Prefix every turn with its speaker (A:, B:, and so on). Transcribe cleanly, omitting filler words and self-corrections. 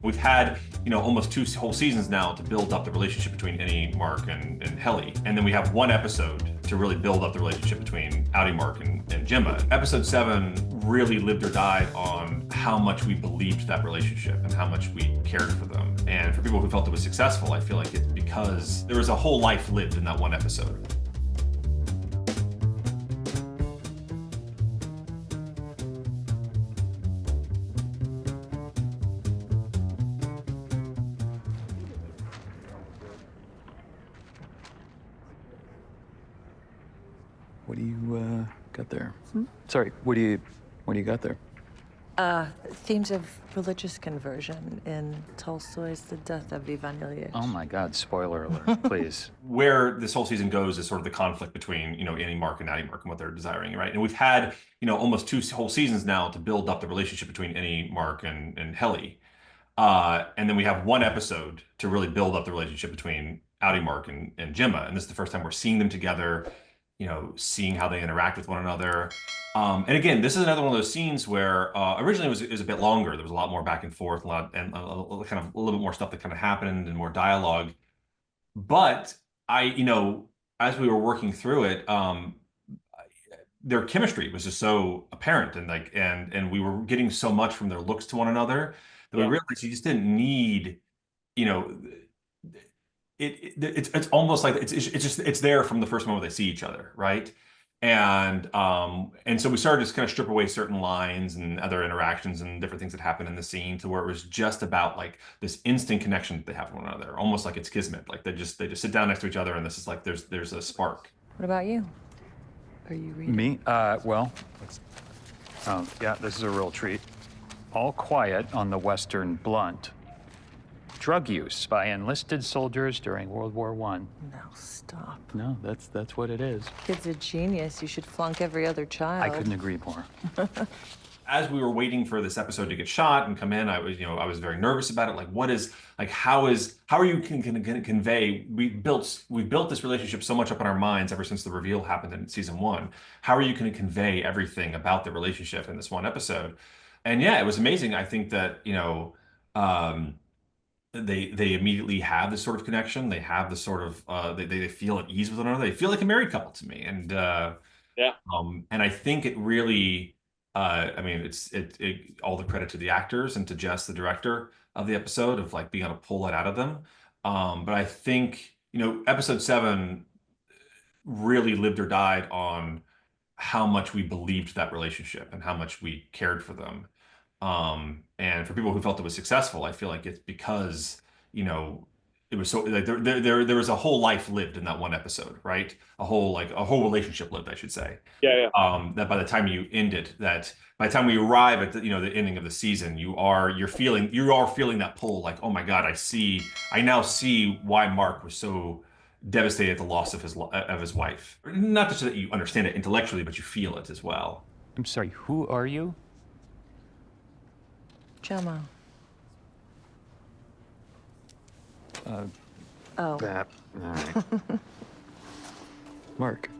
A: We've had, almost two whole seasons now to build up the relationship between Innie, Mark, and Helly. And then we have one episode to really build up the relationship between Outie, Mark, and Jemma. Episode 7 really lived or died on how much we believed that relationship and how much we cared for them. And for people who felt it was successful, I feel like it's because there was a whole life lived in that one episode.
B: What do you got there? Sorry, what do you got there?
C: Themes of religious conversion in Tolstoy's The Death of Ivan Ilyich.
B: Oh my God, spoiler alert, please.
A: Where this whole season goes is sort of the conflict between, Innie, Mark, and Outie, Mark, and what they're desiring, right? And we've had, almost two whole seasons now to build up the relationship between Innie, Mark, and Helly. And then we have one episode to really build up the relationship between Outie, Mark, and Jemma. And this is the first time we're seeing them together, seeing how they interact with one another. And again, this is another one of those scenes where originally it was a bit longer. There was a lot more back and forth, a little bit more stuff that kind of happened and more dialogue. But as we were working through it, their chemistry was just so apparent, and we were getting so much from their looks to one another that we realized you just didn't need, it's almost like it's there from the first moment they see each other, right? And so we started to just kind of strip away certain lines and other interactions and different things that happen in the scene to where it was just about like this instant connection that they have with one another, almost like it's kismet. Like they just sit down next to each other, and this is like there's a spark.
C: What about you? Are you reading?
B: Me? Well, yeah, this is a real treat. All Quiet on the Western Blunt. Drug use by enlisted soldiers during World War I.
C: No, stop.
B: No, that's what it is.
C: Kid's a genius. You should flunk every other child.
B: I couldn't agree more.
A: As we were waiting for this episode to get shot and come in, I was very nervous about it. Like, how are you going to convey? We've built this relationship so much up in our minds ever since the reveal happened in season 1. How are you going to convey everything about the relationship in this one episode? And yeah, it was amazing. I think that they immediately have this sort of connection. They have this sort of they feel at ease with one another. They feel like a married couple to me. And and I think it really. I mean, it's all the credit to the actors and to Jess, the director of the episode, of like being able to pull that out of them. But I think, episode 7 really lived or died on how much we believed that relationship and how much we cared for them. And for people who felt it was successful, I feel like it's because, it was so like there was a whole life lived in that one episode, right? A whole relationship lived, I should say.
D: Yeah.
A: That by the time you end it, that by the time we arrive at the ending of the season, you are feeling that pull, like, oh my God, I now see why Mark was so devastated at the loss of his wife. Not just that you understand it intellectually, but you feel it as well.
B: I'm sorry, who are you?
C: Jemma.
B: Oh.
C: Oh.
B: All right. Mark.